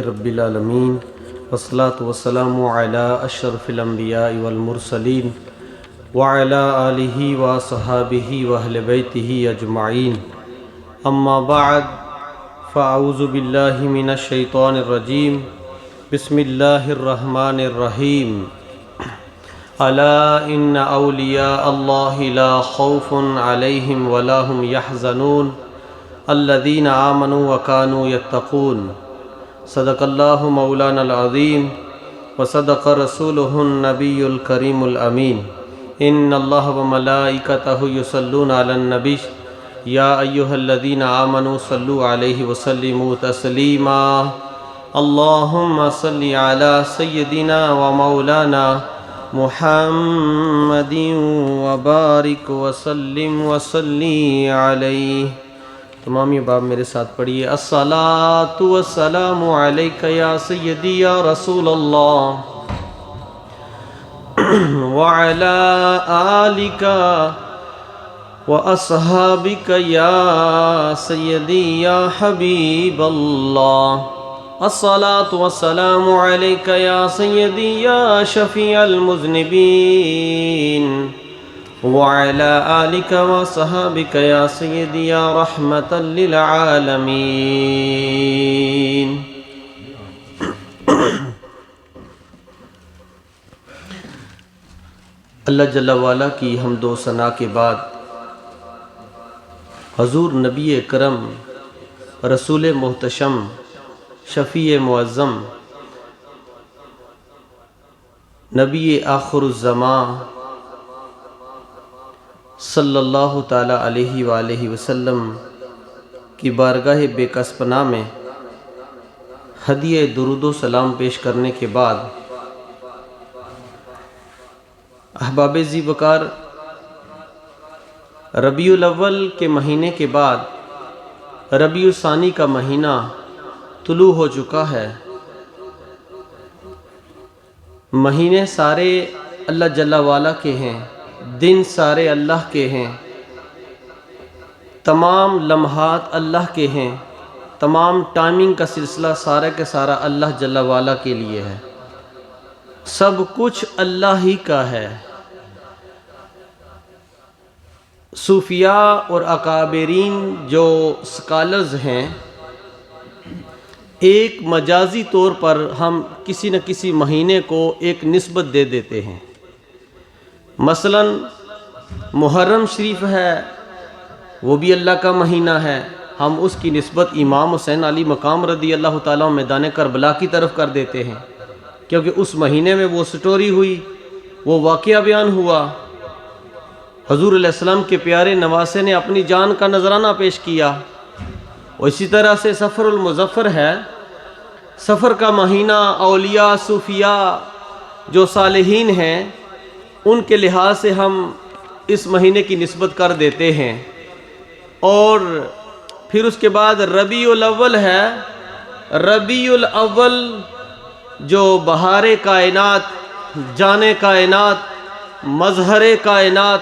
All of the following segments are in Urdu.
رب العالمین والصلاة والسلام علی اشرف الانبیاء والمرسلین وعلی آلہ وصحابہ واہل بیتہ اجمعین، اما بعد فاعوذ باللہ من الشیطان الرجیم، بسم اللہ الرحمن الرحیم۔ الا ان اولیاء اللہ لا خوف علیہم ولا هم یحزنون الذین آمنوا وکانوا یتقون۔ صدق اللہ مولانا العظیم وصدق رسولہ النبی الکریم الامین۔ ان اللہ وملائکتہ یصلون علی النبی یا ایہا الذین آمنوا صلوا علیہ وسلموا تسلیما۔ اللہم صلی علی سیدنا و مولانا محمد وبارک وسلم وصلی علیہ۔ تمامی باب میرے ساتھ پڑھیے۔ الصلاۃ والسلام علیک یا سیدی یا رسول اللہ وعلی آلک واصحابک یا سیدی یا حبیب اللہ۔ الصلاۃ والسلام علیک یا سیدی یا شفیع المذنبین وعلی آلک وصحابک یا سیدی یا رحمتا للعالمین۔ اللہ جل وعلا کی حمد و ثنا کے بعد حضور نبی کرم رسول محتشم شفیع معظم نبی آخر الزمان صلی اللہ تعالی علیہ وآلہ وسلم کی بارگاہ بے کس پناہ میں ہدیہ درود و سلام پیش کرنے کے بعد احباب ذی وقار، ربیع الاول کے مہینے کے بعد ربیع الثانی کا مہینہ طلوع ہو چکا ہے۔ مہینے سارے اللہ جل وعلا کے ہیں، دن سارے اللہ کے ہیں، تمام لمحات اللہ کے ہیں، تمام ٹائمنگ کا سلسلہ سارا کے سارا اللہ جل وعلا کے لیے ہے، سب کچھ اللہ ہی کا ہے۔ صوفیاء اور اکابرین جو سکالرز ہیں، ایک مجازی طور پر ہم کسی نہ کسی مہینے کو ایک نسبت دے دیتے ہیں۔ مثلا محرم شریف ہے، وہ بھی اللہ کا مہینہ ہے، ہم اس کی نسبت امام حسین علی مقام رضی اللہ تعالیٰ میدان کربلا کی طرف کر دیتے ہیں، کیونکہ اس مہینے میں وہ سٹوری ہوئی، وہ واقعہ بیان ہوا، حضور علیہ السلام کے پیارے نواسے نے اپنی جان کا نذرانہ پیش کیا۔ اور اسی طرح سے سفر المظفر ہے، سفر کا مہینہ اولیاء صوفیاء جو صالحین ہیں ان کے لحاظ سے ہم اس مہینے کی نسبت کر دیتے ہیں۔ اور پھر اس کے بعد ربیع الاول ہے، ربیع الاول جو بہار کائنات، جان کائنات، مظہر کائنات،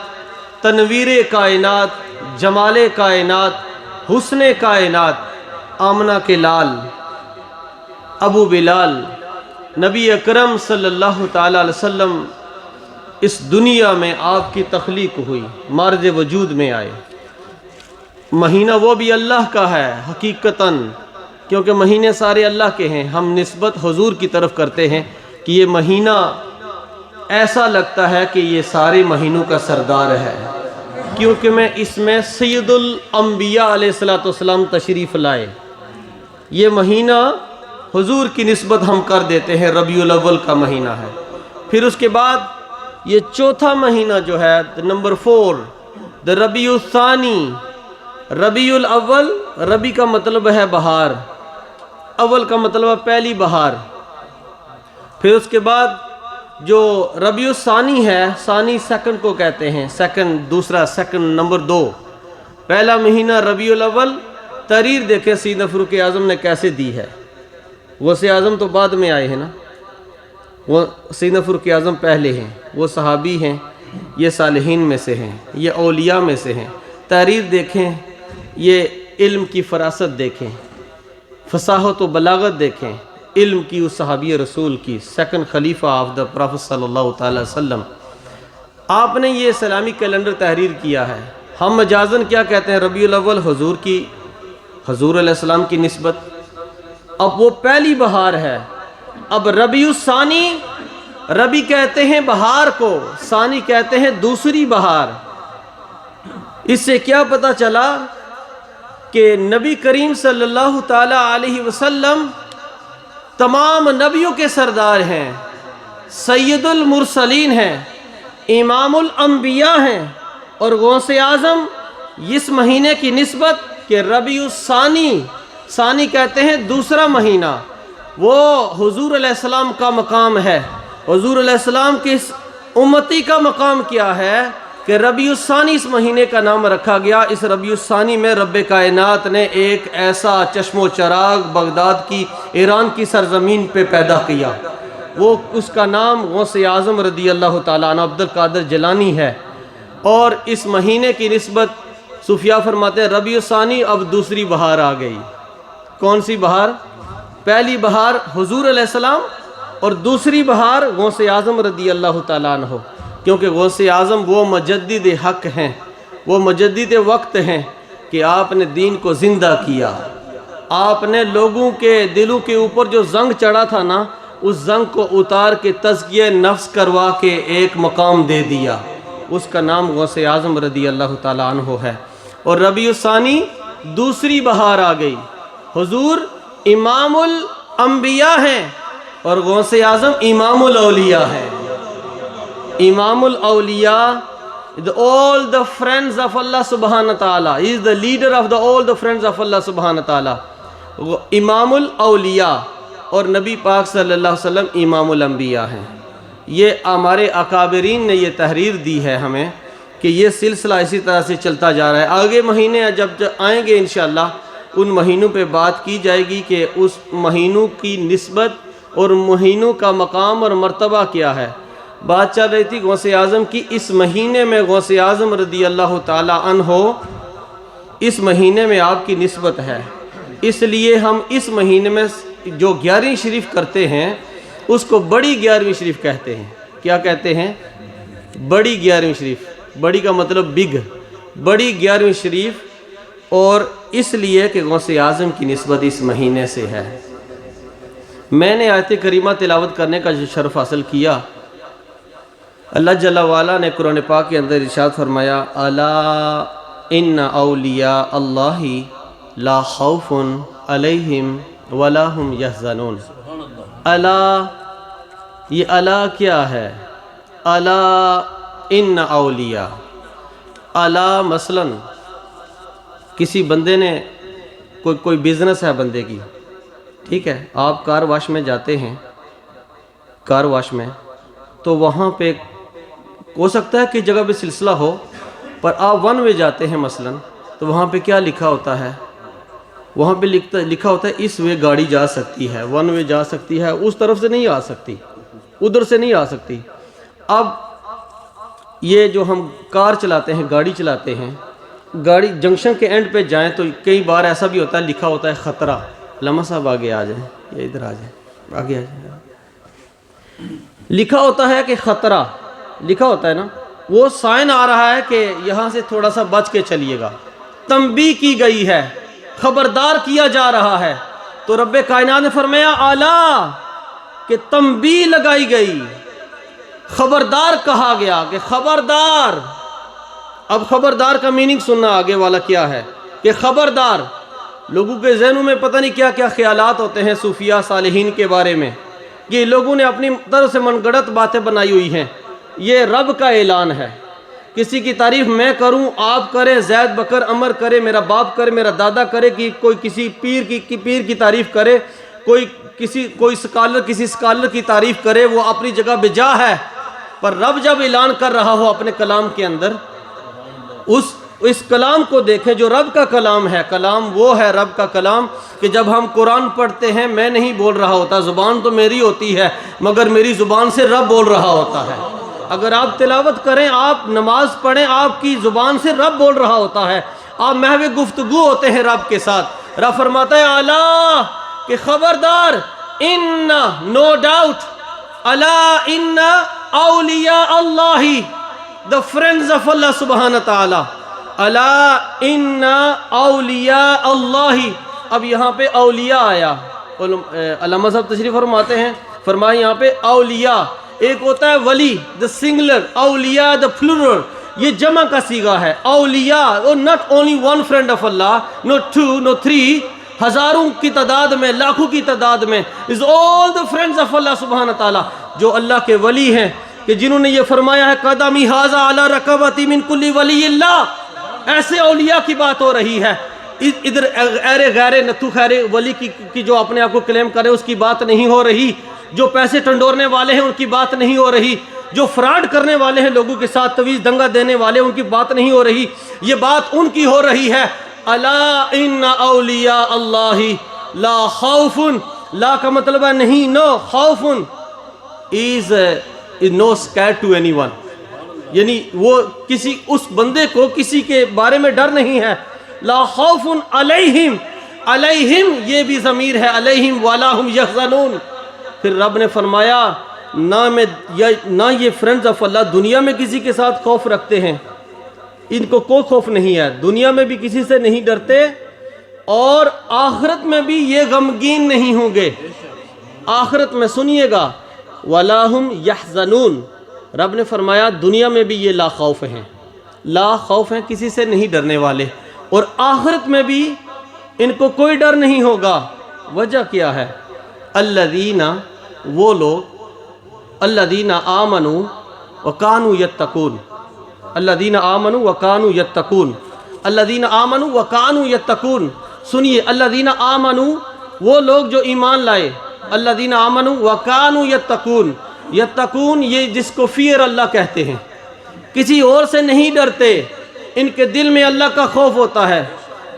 تنویر کائنات، جمال کائنات، حسن کائنات، آمنہ کے لال ابو بلال نبی اکرم صلی اللہ تعالیٰ علیہ وسلم اس دنیا میں آپ کی تخلیق ہوئی، مارج وجود میں آئے۔ مہینہ وہ بھی اللہ کا ہے حقیقتاً، کیونکہ مہینے سارے اللہ کے ہیں، ہم نسبت حضور کی طرف کرتے ہیں کہ یہ مہینہ ایسا لگتا ہے کہ یہ سارے مہینوں کا سردار ہے، کیونکہ میں اس میں سید الانبیاء علیہ السلام تشریف لائے۔ یہ مہینہ حضور کی نسبت ہم کر دیتے ہیں، ربیع الاول کا مہینہ ہے۔ پھر اس کے بعد یہ چوتھا مہینہ جو ہے نمبر 4، ربیع الثانی۔ ربیع الاول، ربی کا مطلب ہے بہار، اول کا مطلب ہے پہلی بہار۔ پھر اس کے بعد جو ربیع الثانی ہے، ثانی سیکنڈ کو کہتے ہیں، سیکنڈ دوسرا، سیکنڈ نمبر 2۔ پہلا مہینہ ربیع الاول، تحریر دیکھیں سیدنا فاروق اعظم نے کیسے دی ہے۔ غوث اعظم تو بعد میں آئے ہیں نا، وہ سیدنا فاروق اعظم پہلے ہیں، وہ صحابی ہیں، یہ صالحین میں سے ہیں، یہ اولیاء میں سے ہیں۔ تحریر دیکھیں، یہ علم کی فراست دیکھیں، فصاحت و بلاغت دیکھیں، علم کی اس صحابی رسول کی، سیکنڈ خلیفہ آف دا پروفیٹ صلی اللہ تعالی وسلم، آپ نے یہ اسلامی کیلنڈر تحریر کیا ہے۔ ہم مجازن کیا کہتے ہیں؟ ربیع الاول حضور علیہ السلام کی نسبت۔ اب وہ پہلی بہار ہے۔ اب ربیع الثانی، ربی کہتے ہیں بہار کو، ثانی کہتے ہیں دوسری بہار۔ اس سے کیا پتہ چلا کہ نبی کریم صلی اللہ تعالی علیہ وسلم تمام نبیوں کے سردار ہیں، سید المرسلین ہیں، امام الانبیاء ہیں، اور غوث اعظم اس مہینے کی نسبت کہ ربیع الثانی، ثانی کہتے ہیں دوسرا مہینہ، وہ حضور علیہ السلام کا مقام ہے۔ حضور علیہ السلام کی اس امتی کا مقام کیا ہے کہ ربیع الثانی اس مہینے کا نام رکھا گیا۔ اس ربیع الثانی میں رب کائنات نے ایک ایسا چشم و چراغ بغداد کی، ایران کی سرزمین پہ پیدا کیا، وہ اس کا نام غوث اعظم رضی اللہ تعالیٰ عنہ عبد القادر جیلانی ہے۔ اور اس مہینے کی نسبت صوفیاء فرماتے ہیں ربیع الثانی اب دوسری بہار آ گئی۔ کون سی بہار؟ پہلی بہار حضور علیہ السلام اور دوسری بہار غوث اعظم رضی اللہ تعالیٰ عنہ، کیونکہ غوث اعظم وہ مجدد حق ہیں، وہ مجدد وقت ہیں کہ آپ نے دین کو زندہ کیا۔ آپ نے لوگوں کے دلوں کے اوپر جو زنگ چڑھا تھا نا، اس زنگ کو اتار کے تزکیہ نفس کروا کے ایک مقام دے دیا، اس کا نام غوث اعظم رضی اللہ تعالیٰ عنہ ہے۔ اور ربیع الثانی دوسری بہار آ گئی۔ حضور امام الانبیاء ہیں اور غوث اعظم امام الاولیاء ہیں۔ امام الاولیاء، all the friends of Allah subhanahu wa ta'ala, he is the leader of all the friends of Allah subhanahu wa ta'ala۔ امام الاولیاء اور نبی پاک صلی اللہ علیہ وسلم امام الانبیاء ہیں۔ یہ ہمارے اکابرین نے یہ تحریر دی ہے ہمیں کہ یہ سلسلہ اسی طرح سے چلتا جا رہا ہے۔ آگے مہینے جب آئیں گے انشاءاللہ ان مہینوں پہ بات کی جائے گی کہ اس مہینوں کی نسبت اور مہینوں کا مقام اور مرتبہ کیا ہے۔ بات چل رہی تھی غوث اعظم کی۔ اس مہینے میں غوث اعظم رضی اللہ تعالی عنہ، اس مہینے میں آپ کی نسبت ہے، اس لیے ہم اس مہینے میں جو 11ویں شریف کرتے ہیں اس کو بڑی 11ویں شریف کہتے ہیں۔ کیا کہتے ہیں؟ بڑی 11ویں شریف۔ بڑی کا مطلب بگ، بڑی 11ویں شریف، اور اس لیے کہ غوث اعظم کی نسبت اس مہینے سے ہے۔ میں نے آیت کریمہ تلاوت کرنے کا جو شرف حاصل کیا، اللہ جل وعلا نے قرآن پاک کے اندر ارشاد فرمایا الا ان اولیاء اللہ لا خوف علیہم ولا هم یحزنون۔ الا، یہ الا کیا ہے؟ الا ان اولیاء، الا مثلاً کسی بندے نے کوئی بزنس ہے بندے کی، ٹھیک ہے، آپ کار واش میں جاتے ہیں، کار واش میں، تو وہاں پہ ہو سکتا ہے کہ جگہ پہ سلسلہ ہو، پر آپ ون وے جاتے ہیں مثلاً، تو وہاں پہ کیا لکھا ہوتا ہے؟ وہاں پہ لکھا ہوتا ہے اس وے گاڑی جا سکتی ہے، ون وے جا سکتی ہے، اس طرف سے نہیں آ سکتی، ادھر سے نہیں آ سکتی۔ اب یہ جو ہم کار چلاتے ہیں، گاڑی چلاتے ہیں، گاڑی جنکشن کے اینڈ پہ جائیں تو کئی بار ایسا بھی ہوتا ہے لکھا ہوتا ہے خطرہ۔ لمحہ صاحب آگے آ جائیں، یا ادھر آ جائیں، آگے آ جائیں، لکھا ہوتا ہے کہ خطرہ، لکھا ہوتا ہے نا، وہ سائن آ رہا ہے کہ یہاں سے تھوڑا سا بچ کے چلیے گا، تنبیہ کی گئی ہے، خبردار کیا جا رہا ہے۔ تو رب کائنات نے فرمایا اعلیٰ، کہ تنبیہ لگائی گئی، خبردار کہا گیا کہ خبردار۔ اب خبردار کا میننگ سننا آگے والا کیا ہے کہ خبردار۔ لوگوں کے ذہنوں میں پتہ نہیں کیا کیا خیالات ہوتے ہیں صوفیاء صالحین کے بارے میں، یہ لوگوں نے اپنی طرف سے من گڑت باتیں بنائی ہوئی ہیں۔ یہ رب کا اعلان ہے، کسی کی تعریف میں کروں، آپ کریں، زید بکر عمر کرے، میرا باپ کرے، میرا دادا کرے، کہ کوئی کسی پیر کی تعریف کرے، کوئی سکالر کسی سکالر کی تعریف کرے، وہ اپنی جگہ بجا ہے، پر رب جب اعلان کر رہا ہو اپنے کلام کے اندر، اس کلام کو دیکھیں جو رب کا کلام ہے۔ کلام وہ ہے رب کا کلام کہ جب ہم قرآن پڑھتے ہیں، میں نہیں بول رہا ہوتا، زبان تو میری ہوتی ہے، مگر میری زبان سے رب بول رہا ہوتا ہے۔ اگر آپ تلاوت کریں، آپ نماز پڑھیں، آپ کی زبان سے رب بول رہا ہوتا ہے، آپ محو گفتگو ہوتے ہیں رب کے ساتھ۔ رب فرماتا ہے اعلیٰ، کہ خبردار inna, no doubt, ala inna awliya Allahi, the friends of Allah subhanahu wa ta'ala. ala inna awliya Allahi. اب یہاں پہ اولیاء آیا. علامہ صاحب تشریف فرماتے ہیں, فرمائے یہاں پہ اولیاء, ایک ہوتا ہے ولی the singular, اولیاء the plural, یہ جمع کا صیغہ ہے. اولیاء, اور not only one friend of Allah, no two, no three, ہزاروں کی تعداد میں, لاکھوں کی تعداد میں, is all the friends of Allah subhanahu wa ta'ala, جو اللہ کے ولی ہیں, کہ جنہوں نے یہ فرمایا ہے قدمی ھذا علی رکبتی من کل ولی اللہ. ایسے اولیاء کی بات ہو رہی ہے. ادھر غیر نتو خیر ولی کی جو اپنے آپ کو کلیم کرے اس کی بات نہیں ہو رہی, جو پیسے ٹنڈورنے والے ہیں ان کی بات نہیں ہو رہی, جو فراڈ کرنے والے ہیں لوگوں کے ساتھ, تویز دنگا دینے والے ان کی بات نہیں ہو رہی. یہ بات ان کی ہو رہی ہے. الا ان اولیاء اللہ لا خوف, لا کا مطلب ہے نہیں, نو, خوف is no scared to anyone, یعنی وہ کسی اس بندے کو کسی کے بارے میں ڈر نہیں ہے. لا خوف علیہم, علیہم یہ بھی ضمیر ہے, علیہم ولا ہم یحزنون. پھر رب نے فرمایا نہ یہ فرینڈز آف اللہ دنیا میں کسی کے ساتھ خوف رکھتے ہیں, ان کو کوئی خوف نہیں ہے, دنیا میں بھی کسی سے نہیں ڈرتے, اور آخرت میں بھی یہ غمگین نہیں ہوں گے. آخرت میں سنیے گا, ولا ہم یحزنون, رب نے فرمایا دنیا میں بھی یہ لا خوف ہیں, لا خوف ہیں, کسی سے نہیں ڈرنے والے, اور آخرت میں بھی ان کو کوئی ڈر نہیں ہوگا. وجہ کیا ہے؟ الذین, وہ لوگ, الذین آمنوا وکانوا یتقون, الذین آمنوا وکانوا یتقون, الذین آمنوا وکانوا یتقون. سنیے, الذین آمنوا وہ لوگ جو ایمان لائے, الذین آمنوا وکانوا یتقون. یتقون یہ جس کو فیئر اللہ کہتے ہیں, کسی اور سے نہیں ڈرتے, ان کے دل میں اللہ کا خوف ہوتا ہے,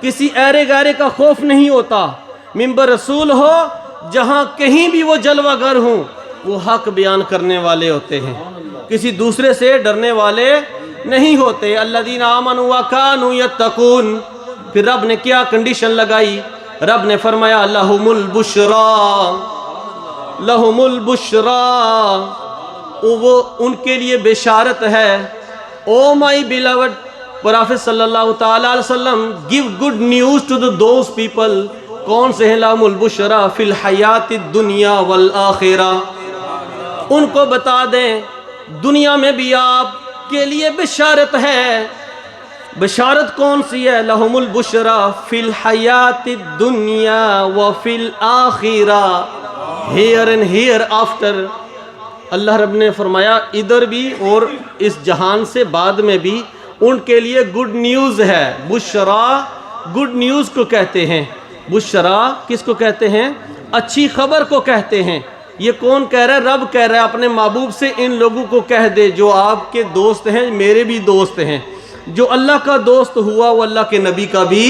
کسی ایرے گیرے کا خوف نہیں ہوتا. منبر رسول ہو, جہاں کہیں بھی وہ جلوہ گر ہوں, وہ حق بیان کرنے والے ہوتے ہیں, کسی دوسرے سے ڈرنے والے نہیں ہوتے. الذین آمنوا وکانوا یتقون. پھر رب نے کیا کنڈیشن لگائی؟ رب نے فرمایا لہم البشرا, لہم البشرا, وہ ان کے لیے بشارت ہے. او مائی بیلوڈ پرافت صلی اللہ تعالیٰ علیہ وسلم, give good news to those people. کون سے ہیں لہم البشرا فی الحیات الدنیا والآخرہ؟ ان کو بتا دیں دنیا میں بھی آپ کے لیے بشارت ہے. بشارت کون سی ہے؟ لہم البشرا فی الحیات الدنیا وفی الآخرہ, ہیئر اینڈ ہیئر آفٹر. اللہ رب نے فرمایا ادھر بھی اور اس جہان سے بعد میں بھی ان کے لیے گڈ نیوز ہے. بشرا گڈ نیوز کو کہتے ہیں. بشرا کس کو کہتے ہیں؟ اچھی خبر کو کہتے ہیں. یہ کون کہہ رہا ہے؟ رب کہہ رہا ہے اپنے محبوب سے, ان لوگوں کو کہہ دے جو آپ کے دوست ہیں, میرے بھی دوست ہیں. جو اللہ کا دوست ہوا وہ اللہ کے نبی کا بھی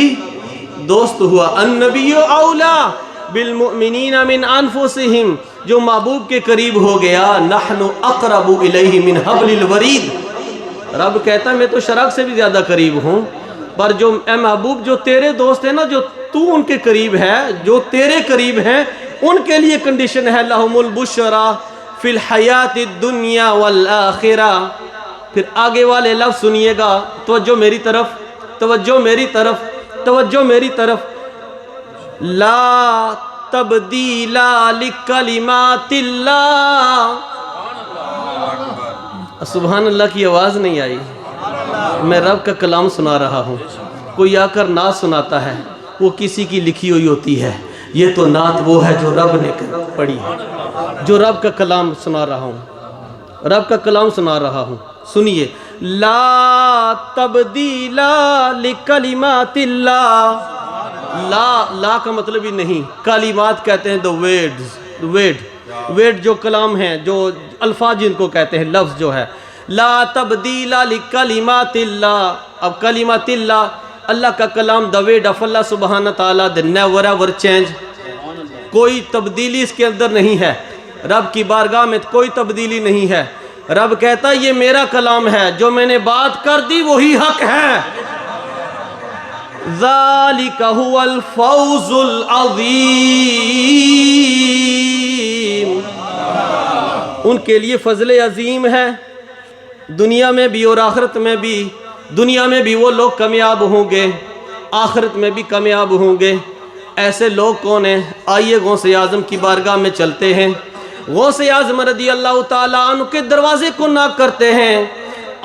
دوست ہوا. النبی اولا بالمؤمنین من انفسہم, جو محبوب کے قریب ہو گیا, نحن اقرب الیہ من حبل الورید. رب کہتا ہے میں تو شراک سے بھی زیادہ قریب ہوں, پر جو اے محبوب جو تیرے دوست ہیں نا, جو تو ان کے قریب ہے, جو تیرے قریب ہیں, ان کے لیے کنڈیشن ہے لہم البشرا فی الحیات الدنیا والآخرہ. پھر آگے والے لفظ سنیے گا, توجہ میری طرف, توجہ میری طرف, توجہ میری طرف. لا تبدیل لکلمات اللہ. سبحان اللہ کی آواز نہیں آئی, میں رب کا کلام سنا رہا ہوں. کوئی آ کر نعت سناتا ہے, وہ کسی کی لکھی ہوئی ہوتی ہے. یہ تو نعت وہ ہے جو رب نے پڑھی ہے, جو رب کا کلام سنا رہا ہوں, رب کا کلام سنا رہا ہوں. سنیے, لا تبدیل لکلمات اللہ. لا کا مطلب ہی نہیں, کلمات کہتے ہیں the words, ویڈ جو کلام ہیں, جو الفاظ جن کو کہتے ہیں, لفظ جو ہے. لا تبدیل لکلمات اللہ. اب کلمات اللہ, اللہ کا کلام, the word of Allah سبحانہ تعالیٰ, the never ever change. کوئی تبدیلی اس کے اندر نہیں ہے. رب کی بارگاہ میں کوئی تبدیلی نہیں ہے. رب کہتا یہ میرا کلام ہے, جو میں نے بات کر دی وہی حق ہے. ذالک هو الفوز العظیم. ان کے لیے فضل عظیم ہے، دنیا میں بھی اور آخرت میں بھی۔ دنیا میں بھی وہ لوگ کامیاب ہوں گے، آخرت میں بھی کامیاب ہوں گے۔ ایسے لوگ کون ہیں؟ آئیے غوث اعظم کی بارگاہ میں چلتے ہیں۔ غوث اعظم رضی اللہ تعالیٰ عنہ کے دروازے کو ناک کرتے ہیں۔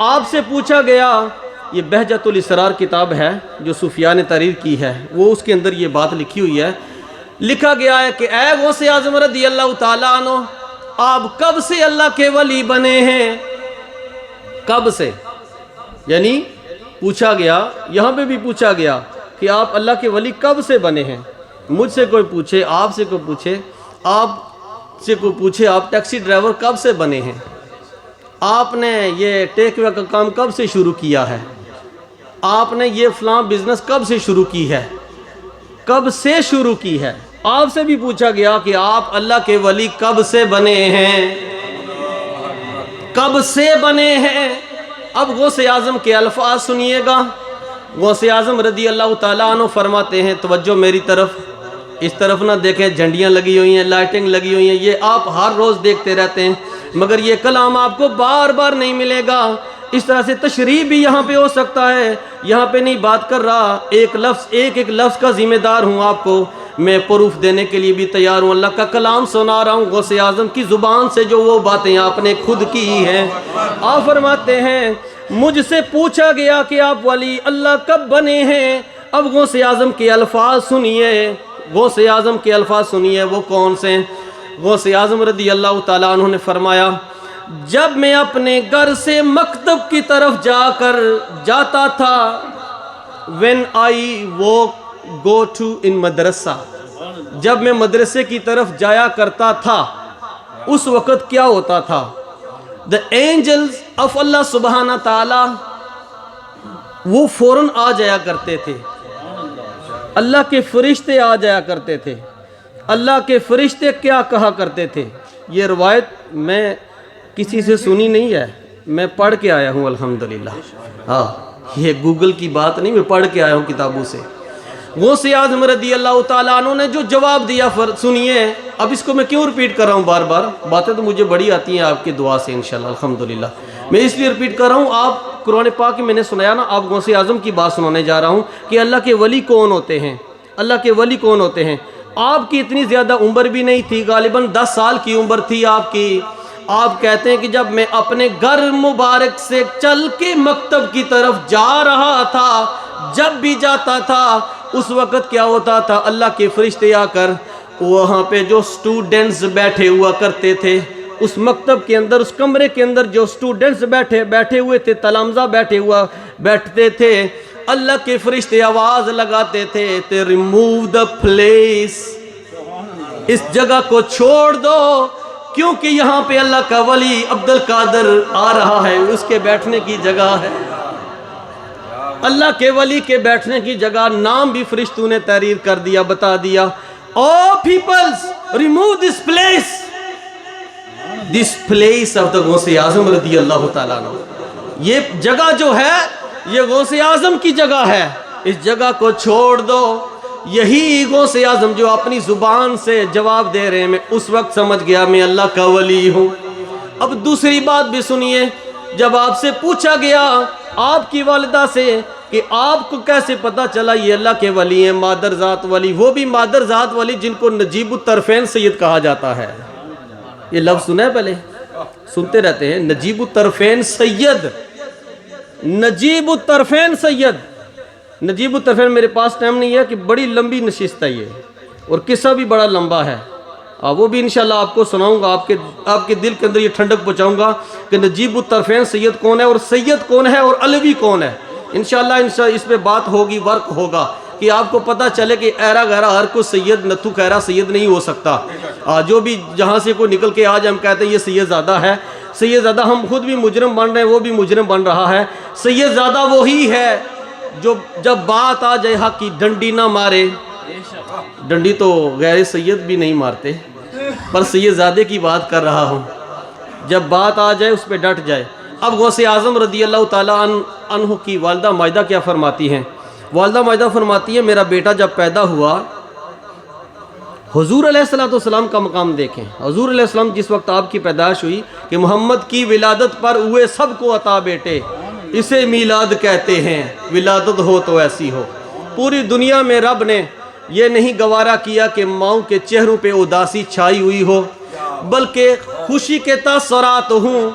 آپ سے پوچھا گیا، یہ بہجت الاسرار کتاب ہے جو صوفیاء نے تحریر کی ہے، وہ اس کے اندر یہ بات لکھی ہوئی ہے، لکھا گیا ہے کہ اے غوث اعظم رضی اللہ تعالیٰ عنہ، آپ کب سے اللہ کے ولی بنے ہیں؟ کب سے؟ یعنی پوچھا گیا، یہاں پہ بھی پوچھا گیا کہ آپ اللہ کے ولی کب سے بنے ہیں۔ مجھ سے کوئی پوچھے، آپ سے کوئی پوچھے، آپ سے کوئی پوچھے آپ ٹیکسی ڈرائیور کب سے بنے ہیں، آپ نے یہ ٹیک وے کا کام کب سے شروع کیا ہے، آپ نے یہ فلاں بزنس کب سے شروع کی ہے، کب سے شروع کی ہے۔ آپ سے بھی پوچھا گیا کہ آپ اللہ کے ولی کب سے بنے ہیں، کب سے بنے ہیں۔ اب غوث اعظم کے الفاظ سنیے گا۔ غوث اعظم رضی اللہ تعالیٰ عنہ فرماتے ہیں، توجہ میری طرف، اس طرف نہ دیکھیں، جھنڈیاں لگی ہوئی ہیں، لائٹنگ لگی ہوئی ہیں، یہ آپ ہر روز دیکھتے رہتے ہیں، مگر یہ کلام آپ کو بار بار نہیں ملے گا۔ اس طرح سے تشریح بھی یہاں پہ ہو سکتا ہے، یہاں پہ نہیں بات کر رہا، ایک ایک لفظ کا ذمہ دار ہوں، آپ کو میں پروف دینے کے لیے بھی تیار ہوں، اللہ کا کلام سنا رہا ہوں غوث اعظم کی زبان سے، جو وہ باتیں آپ نے خود کی ہیں۔ آپ فرماتے ہیں، مجھ سے پوچھا گیا کہ آپ ولی اللہ کب بنے ہیں۔ اب غوث اعظم کے الفاظ سنیے، غوث اعظم کے الفاظ سنیے، وہ کون سے ہیں؟ غوث اعظم رضی اللہ تعالیٰ عنہ نے فرمایا، جب میں اپنے گھر سے مکتب کی طرف جاتا تھا، when I go to in مدرسہ، جب میں مدرسے کی طرف جایا کرتا تھا، اس وقت کیا ہوتا تھا؟ the angels of اللہ سبحانہ تعالی وہ فوراً آ جایا کرتے تھے، اللہ کے فرشتے آ جایا کرتے تھے۔ اللہ کے فرشتے کیا کہا کرتے تھے؟ یہ روایت میں کسی سے سنی نہیں ہے، میں پڑھ کے آیا ہوں الحمدللہ۔ ہاں، یہ گوگل کی بات نہیں، میں پڑھ کے آیا ہوں کتابوں سے۔ غوث اعظم رضی اللہ تعالیٰ عنہ نے جو جواب دیا، سنیے۔ اب اس کو میں کیوں رپیٹ کر رہا ہوں بار بار؟ باتیں تو مجھے بڑی آتی ہیں آپ کی دعا سے انشاءاللہ الحمدللہ۔ میں اس لیے رپیٹ کر رہا ہوں، آپ قرآن پاک میں نے سنایا نا، آپ غوث اعظم کی بات سنانے جا رہا ہوں کہ اللہ کے ولی کون ہوتے ہیں، اللہ کے ولی کون ہوتے ہیں۔ آپ کی اتنی زیادہ عمر بھی نہیں تھی، غالباً 10 سال کی عمر تھی آپ کی۔ آپ کہتے ہیں کہ جب میں اپنے گھر مبارک سے چل کے مکتب کی طرف جا رہا تھا، جب بھی جاتا تھا اس وقت کیا ہوتا تھا؟ اللہ کے فرشتے آ کر وہاں پہ جو سٹوڈنٹس بیٹھے ہوا کرتے تھے، اس مکتب کے اندر، اس کمرے کے اندر جو سٹوڈنٹس بیٹھے ہوئے تھے، تلامذہ بیٹھتے تھے، اللہ کے فرشتے آواز لگاتے تھے ریموو دا پلیس، اس جگہ کو چھوڑ دو، کیونکہ یہاں پہ اللہ کا ولی عبد القادر آ رہا ہے، اس کے بیٹھنے کی جگہ ہے۔ اللہ کے ولی کے بیٹھنے کی جگہ نام بھی فرشتوں نے تحریر کر دیا، بتا دیا، oh people remove this place, this place of the Ghaus Azam رضی اللہ تعالیٰ عنہ۔ یہ جگہ جو ہے یہ غوث اعظم کی جگہ ہے، اس جگہ کو چھوڑ دو۔ یہی غوث اعظم جو اپنی زبان سے جواب دے رہے ہیں، میں اس وقت سمجھ گیا میں اللہ کا ولی ہوں۔ اب دوسری بات بھی سنیے، جب آپ سے پوچھا گیا آپ کی والدہ سے کہ آپ کو کیسے پتا چلا یہ اللہ کے ولی ہیں، مادر ذات ولی، وہ بھی مادر ذات ولی جن کو نجیب الطرفین سید کہا جاتا ہے۔ یہ لفظ سنا ہے پہلے؟ سنتے رہتے ہیں، نجیب الطرفین سید، نجیب الطرفین سید۔ نجیب الطرفین میرے پاس ٹائم نہیں ہے کہ بڑی لمبی نشست ہے یہ، اور قصہ بھی بڑا لمبا ہے، وہ بھی انشاءاللہ آپ کو سناؤں گا، آپ کے دل کے اندر یہ ٹھنڈک پہنچاؤں گا کہ نجیب الطرفین سید کون ہے اور سید کون ہے اور علوی کون ہے۔ انشاءاللہ اس پہ بات ہوگی، ورک ہوگا کہ آپ کو پتہ چلے کہ ایرا گہرا ہر کوئی سید، نتھو خیرا سید نہیں ہو سکتا۔ جو بھی جہاں سے کوئی نکل کے آج ہم کہتے ہیں یہ سید زادہ ہے، سید زادہ ہم خود بھی مجرم بن رہے ہیں، وہ بھی مجرم بن رہا ہے۔ سید زادہ وہی ہے جو جب بات آ جائے حق کی ڈنڈی نہ مارے، ڈنڈی تو غیر سید بھی نہیں مارتے، پر سید زادے کی بات کر رہا ہوں، جب بات آ جائے اس پہ ڈٹ جائے۔ اب غوث اعظم رضی اللہ تعالیٰ عنہ کی والدہ ماجدہ کیا فرماتی ہیں؟ والدہ ماجدہ فرماتی ہے، میرا بیٹا جب پیدا ہوا حضور علیہ السلام کا مقام دیکھیں. حضور علیہ السلام جس وقت آپ کی پیدائش ہوئی کہ محمد کی ولادت پر ہوئے سب کو عطا بیٹے، اسے میلاد کہتے ہیں، ولادت ہو تو ایسی ہو. پوری دنیا میں رب نے یہ نہیں گوارا کیا کہ ماؤں کے چہروں پہ اداسی چھائی ہوئی ہو، بلکہ خوشی کے تاثرات ہوں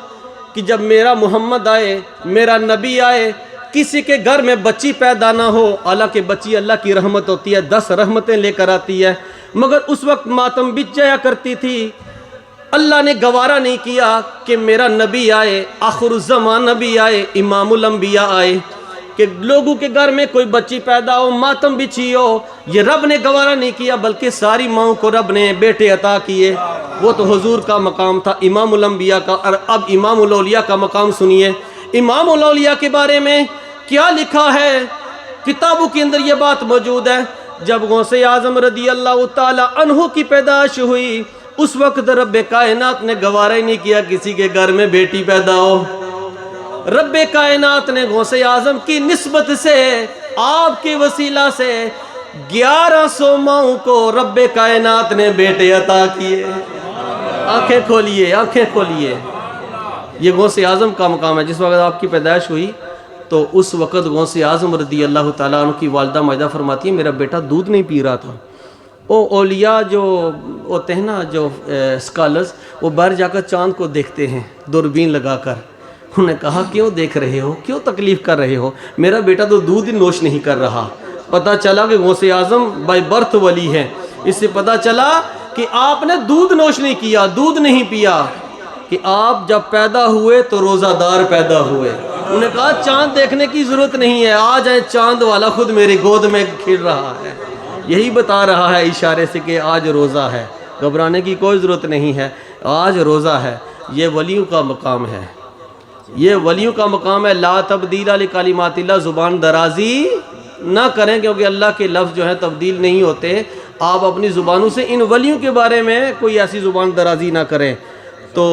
کہ جب میرا محمد آئے، میرا نبی آئے، کسی کے گھر میں بچی پیدا نہ ہو. حالانکہ بچی اللہ کی رحمت ہوتی ہے، 10 رحمتیں لے کر آتی ہے، مگر اس وقت ماتم بچ جایا کرتی تھی. اللہ نے گوارا نہیں کیا کہ میرا نبی آئے، آخر الزمان نبی آئے، امام الانبیاء آئے، کہ لوگوں کے گھر میں کوئی بچی پیدا ہو، ماتم بچھی ہو. یہ رب نے گوارا نہیں کیا، بلکہ ساری ماؤں کو رب نے بیٹے عطا کیے. وہ تو حضور کا مقام تھا، امام الانبیاء کا. اور اب امام الاولیاء کا مقام سنیے. امام الاولیاء کے بارے میں کیا لکھا ہے؟ کتابوں کے اندر یہ بات موجود ہے. جب غوث اعظم رضی اللہ تعالی عنہ کی پیدائش ہوئی، اس وقت رب کائنات نے گوارا ہی نہیں کیا کسی کے گھر میں بیٹی پیدا ہو. رب کائنات نے غوث اعظم کی نسبت سے، آپ کے وسیلہ سے 1100 ماؤں کو رب کائنات نے بیٹے عطا کیے. آنکھیں کھولیے، آنکھیں کھولیے. یہ غوث اعظم کا مقام ہے. جس وقت آپ کی پیدائش ہوئی تو اس وقت غوث اعظم رضی اللہ تعالیٰ عنہ کی والدہ مائدہ فرماتی ہے میرا بیٹا دودھ نہیں پی رہا تھا. وہ اولیاء جو ہوتے ہیں نا، جو اسکالرز، وہ باہر جا کر چاند کو دیکھتے ہیں دوربین لگا کر. انہوں نے کہا کیوں دیکھ رہے ہو، کیوں تکلیف کر رہے ہو؟ میرا بیٹا تو دودھ ہی نوش نہیں کر رہا. پتہ چلا کہ غوث اعظم بائی برتھ ولی ہے. اس سے پتہ چلا کہ آپ نے دودھ نوش نہیں کیا، دودھ نہیں پیا، کہ آپ جب پیدا ہوئے تو روزہ دار پیدا ہوئے. انہوں نے کہا چاند دیکھنے کی ضرورت نہیں ہے، آ جائے چاند والا خود میری گود میں کھل رہا ہے. یہی بتا رہا ہے اشارے سے کہ آج روزہ ہے، گھبرانے کی کوئی ضرورت نہیں ہے، آج روزہ ہے. یہ ولیوں کا مقام ہے، یہ ولیوں کا مقام ہے. لا تبدیل لکلمات اللہ، زبان درازی نہ کریں، کیونکہ اللہ کے لفظ جو ہیں تبدیل نہیں ہوتے. آپ اپنی زبانوں سے ان ولیوں کے بارے میں کوئی ایسی زبان درازی نہ کریں. تو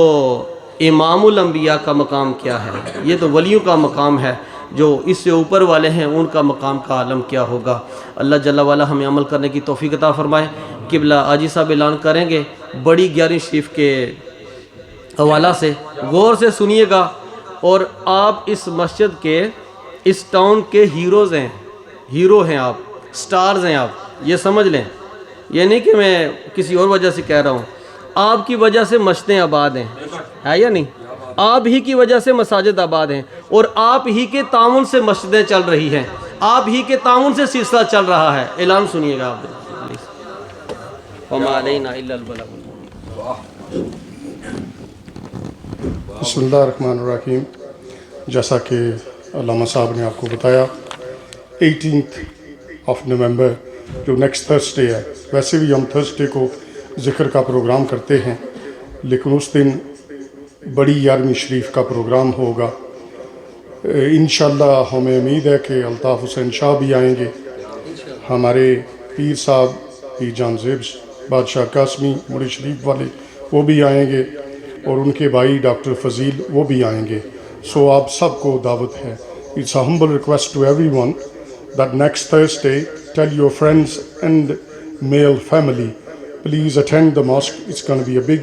امام الانبیاء کا مقام کیا ہے؟ یہ تو ولیوں کا مقام ہے. جو اس سے اوپر والے ہیں ان کا مقام کا عالم کیا ہوگا. اللہ جل وعلا ہمیں عمل کرنے کی توفیق عطا فرمائے. قبلہ آجی صاحب اعلان کریں گے بڑی 11ویں شریف کے حوالہ سے. غور سے سنیے گا. اور آپ اس مسجد کے، اس ٹاؤن کے ہیروز ہیں، ہیرو ہیں آپ، سٹارز ہیں آپ، یہ سمجھ لیں. یہ نہیں کہ میں کسی اور وجہ سے کہہ رہا ہوں. آپ کی وجہ سے مسجدیں آباد ہیں، ہے یا نہیں؟ آپ ہی کی وجہ سے مساجد آباد ہیں، اور آپ ہی کے تعاون سے مسجدیں چل رہی ہیں، آپ ہی کے تعاون سے سلسلہ چل رہا ہے. اعلان سنیے گا آپ. وما علینا الا البلاغ. بسم اللہ الرحمن الرحیم. جیسا کہ علامہ صاحب نے آپ کو بتایا 18 نومبر جو نیکسٹ تھرسڈے ہے، ویسے بھی ہم تھرسڈے کو ذکر کا پروگرام کرتے ہیں، لیکن اس دن بڑی 11ویں شریف کا پروگرام ہوگا. انشاءاللہ ہمیں امید ہے کہ الطاف حسین شاہ بھی آئیں گے، ہمارے پیر صاحب پیر جان زیب بادشاہ قاسمی مڑی شریف والے وہ بھی آئیں گے، اور ان کے بھائی ڈاکٹر فضیل وہ بھی آئیں گے. سو آپ سب کو دعوت ہے. It's a humble request to everyone that next Thursday tell your friends and male family please attend the mosque. It's going to be a big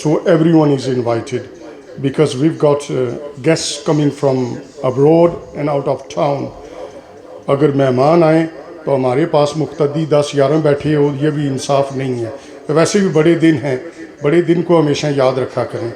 so everyone is invited, because we've got guests coming from abroad and out of town. اگر مہمان آئیں تو ہمارے پاس مقتدی 10-11 بیٹھے ہو، یہ بھی انصاف نہیں ہے. ویسے بھی بڑے دن ہیں، بڑے دن کو ہمیشہ یاد رکھا کریں.